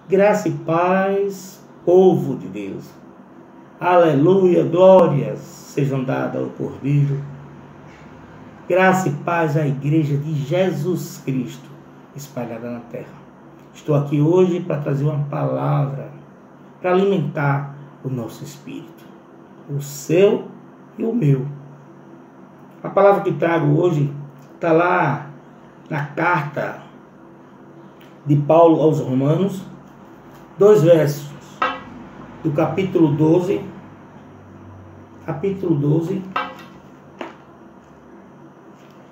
Graça e paz, povo de Deus. Aleluia, glórias sejam dadas ao Cordeiro. Graça e paz à Igreja de Jesus Cristo espalhada na terra. Estou aqui hoje para trazer uma palavra para alimentar o nosso espírito, o seu e o meu. A palavra que trago hoje está lá na carta de Paulo aos Romanos, 2 versos do capítulo 12,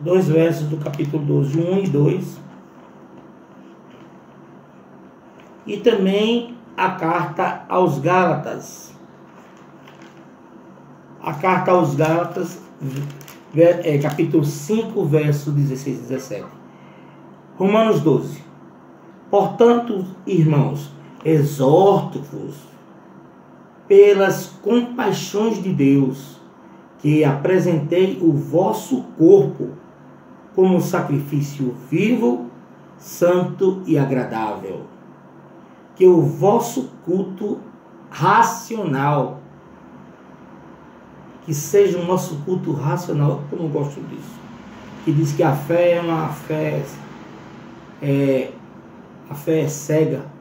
dois versos do capítulo 12, 1 e 2, e também a carta aos Gálatas. A carta aos Gálatas, capítulo 5, verso 16 e 17. Romanos 12. Portanto, irmãos, exorto-vos pelas compaixões de Deus, que apresentei o vosso corpo como sacrifício vivo, santo e agradável, que o vosso culto racional, que seja o nosso culto racional, eu não gosto disso, que diz que a fé é uma fé, a fé é cega.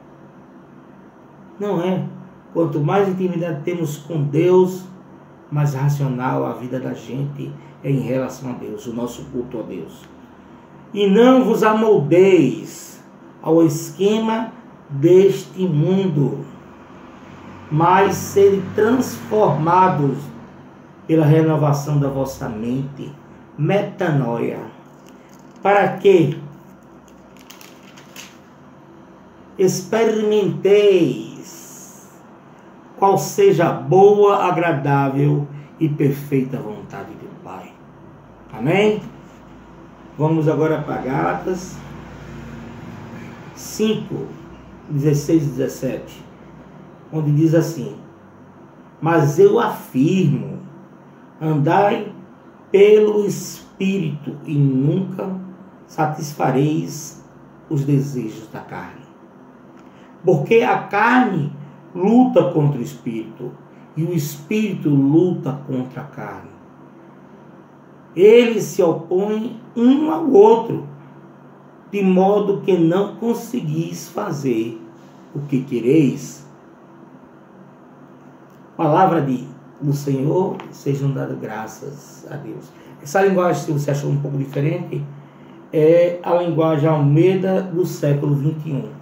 Não é. Quanto mais intimidade temos com Deus, mais racional a vida da gente é em relação a Deus, o nosso culto a Deus. E não vos amoldeis ao esquema deste mundo, mas serem transformados pela renovação da vossa mente, metanoia, para que experimenteis qual seja a boa, agradável e perfeita vontade do Pai. Amém? Vamos agora para Gálatas 5, 16 e 17, onde diz assim: mas eu afirmo, andai pelo Espírito e nunca satisfareis os desejos da carne. Porque a carne luta contra o Espírito e o Espírito luta contra a carne. Eles se opõem um ao outro, de modo que não conseguis fazer o que quereis. Palavra do Senhor, sejam dadas graças a Deus. Essa linguagem, se você achou um pouco diferente, é a linguagem Almeida do século 21.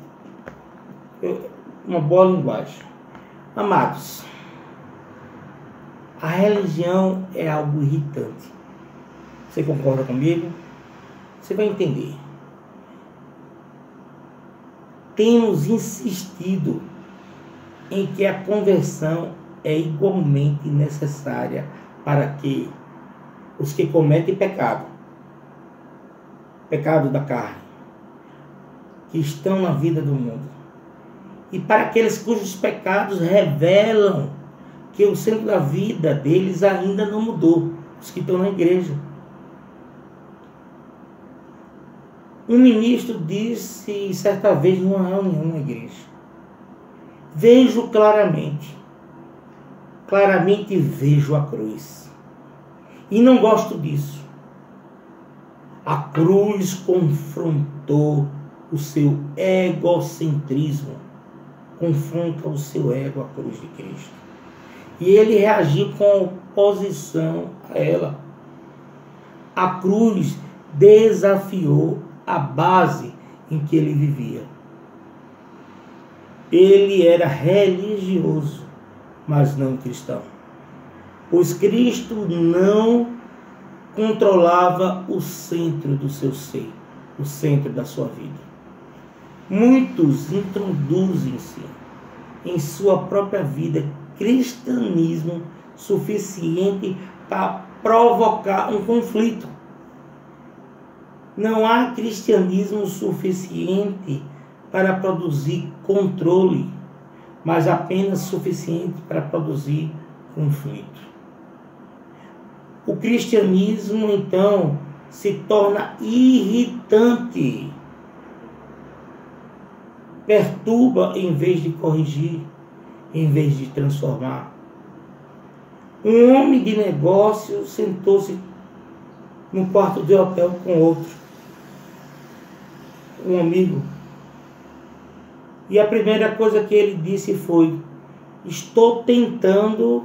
Uma boa linguagem. Amados, a religião é algo irritante. Você concorda comigo? Você vai entender. Temos insistido em que a conversão é igualmente necessária para que os que cometem pecado da carne, que estão na vida do mundo, e para aqueles cujos pecados revelam que o centro da vida deles ainda não mudou, os que estão na igreja. Um ministro disse certa vez numa reunião na igreja: vejo claramente vejo a cruz, e não gosto disso. A cruz confrontou o seu egocentrismo, confronta o seu ego à cruz de Cristo. E ele reagiu com oposição a ela. A cruz desafiou a base em que ele vivia. Ele era religioso, mas não cristão. Pois Cristo não controlava o centro do seu ser, o centro da sua vida. Muitos introduzem-se em sua própria vida cristianismo suficiente para provocar um conflito. Não há cristianismo suficiente para produzir controle, mas apenas suficiente para produzir conflito. O cristianismo, então, se torna irritante perturba em vez de corrigir, em vez de transformar. Um homem de negócio sentou-se num quarto de hotel com outro, um amigo. E a primeira coisa que ele disse foi: estou tentando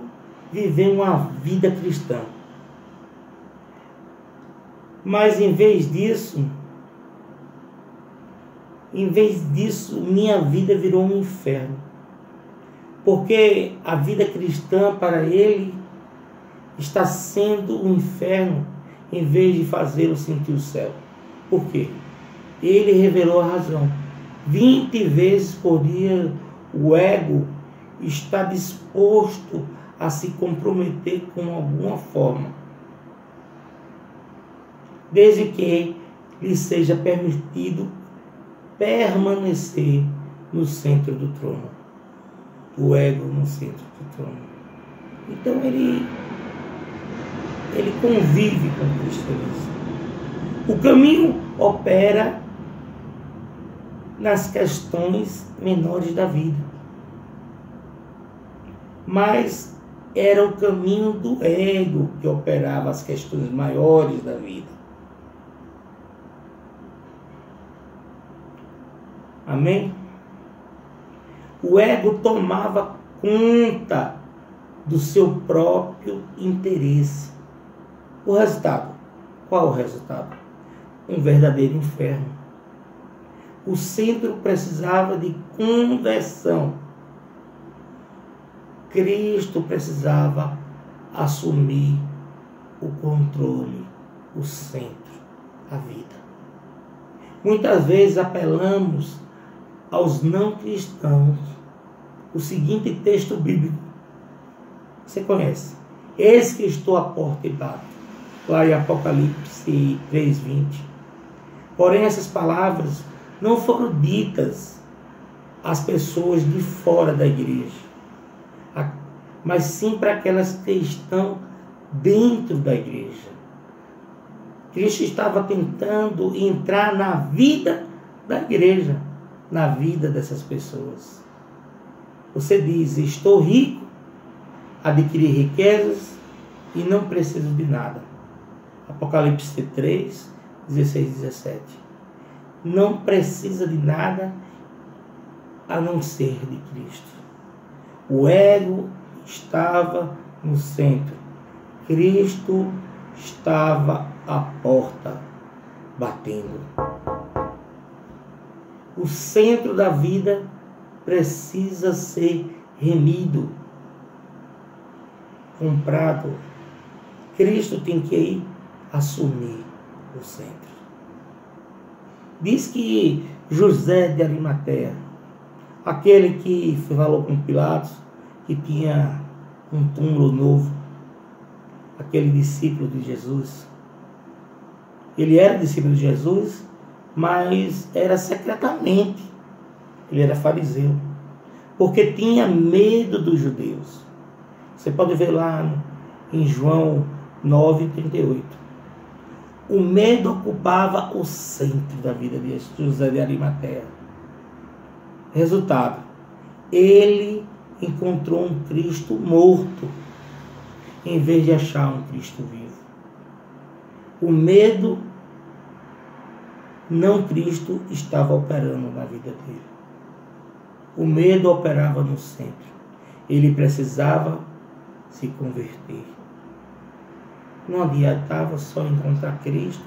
viver uma vida cristã. Mas em vez disso, minha vida virou um inferno. Porque a vida cristã para ele está sendo um inferno em vez de fazê-lo sentir o céu. Por quê? Ele revelou a razão. 20 vezes por dia o ego está disposto a se comprometer com alguma forma, desde que lhe seja permitido permanecer no centro do trono. O ego no centro do trono. Então ele convive com o cristianismo. O caminho opera nas questões menores da vida, mas era o caminho do ego que operava as questões maiores da vida. Amém? O ego tomava conta do seu próprio interesse. O resultado? Qual o resultado? Um verdadeiro inferno. O centro precisava de conversão. Cristo precisava assumir o controle, o centro, a vida. Muitas vezes apelamos aos não cristãos. O seguinte texto bíblico, você conhece: eis que estou à porta e bato, lá em Apocalipse 3:20. Porém essas palavras não foram ditas às pessoas de fora da igreja, mas sim para aquelas que estão dentro da igreja. Cristo estava tentando entrar na vida da igreja, na vida dessas pessoas. Você diz: estou rico, adquiri riquezas e não preciso de nada. Apocalipse 3, 16, 17. Não precisa de nada a não ser de Cristo. O ego estava no centro. Cristo estava à porta, batendo. O centro da vida precisa ser remido, comprado. Cristo tem que assumir o centro. Diz que José de Arimateia, aquele que falou com Pilatos, que tinha um túmulo novo, aquele discípulo de Jesus, ele era discípulo de Jesus, mas era secretamente. Ele era fariseu, porque tinha medo dos judeus. Você pode ver lá em João 9:38. O medo ocupava o centro da vida de José de Arimateia. Resultado: ele encontrou um Cristo morto, em vez de achar um Cristo vivo. O medo, não Cristo, estava operando na vida dele. O medo operava no centro. Ele precisava se converter. Não adiantava só encontrar Cristo,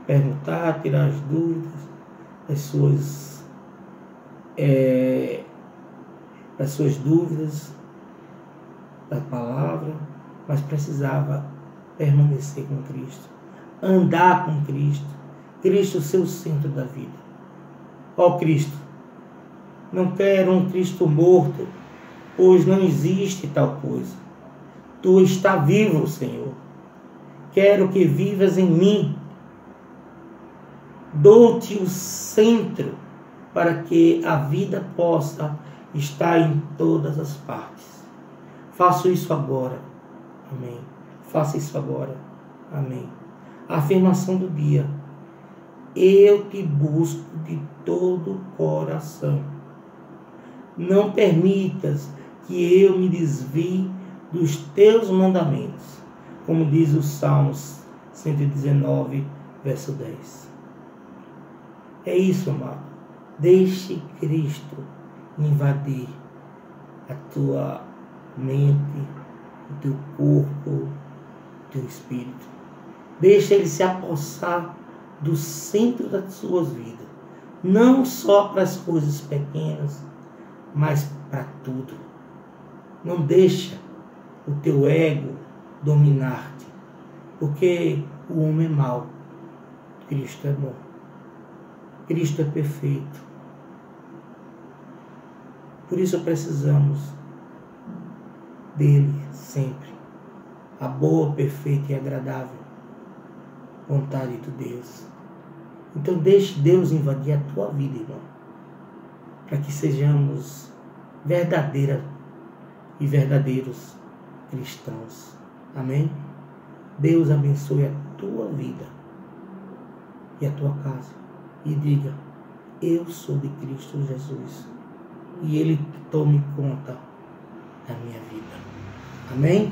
perguntar, tirar as dúvidas, as suas dúvidas da palavra, mas precisava permanecer com Cristo, andar com Cristo. Cristo, seu centro da vida. Ó Cristo, não quero um Cristo morto, pois não existe tal coisa. Tu está vivo, Senhor. Quero que vivas em mim. Dou-te o centro para que a vida possa estar em todas as partes. Faço isso agora. Amém. Faça isso agora. Amém. A afirmação do dia: eu te busco de todo o coração. Não permitas que eu me desvie dos teus mandamentos, como diz o Salmos 119, verso 10. É isso, amado. Deixe Cristo invadir a tua mente, o teu corpo, o teu espírito. Deixa Ele se apossar do centro das suas vidas. Não só para as coisas pequenas, mas para tudo. Não deixa o teu ego dominar-te. Porque o homem é mau. Cristo é bom. Cristo é perfeito. Por isso precisamos dele sempre. A boa, perfeita e agradável vontade de Deus. Então deixe Deus invadir a tua vida, irmão. Para que sejamos verdadeiros cristãos. Amém? Deus abençoe a tua vida e a tua casa. E diga, eu sou de Cristo Jesus. E Ele tome conta da minha vida. Amém?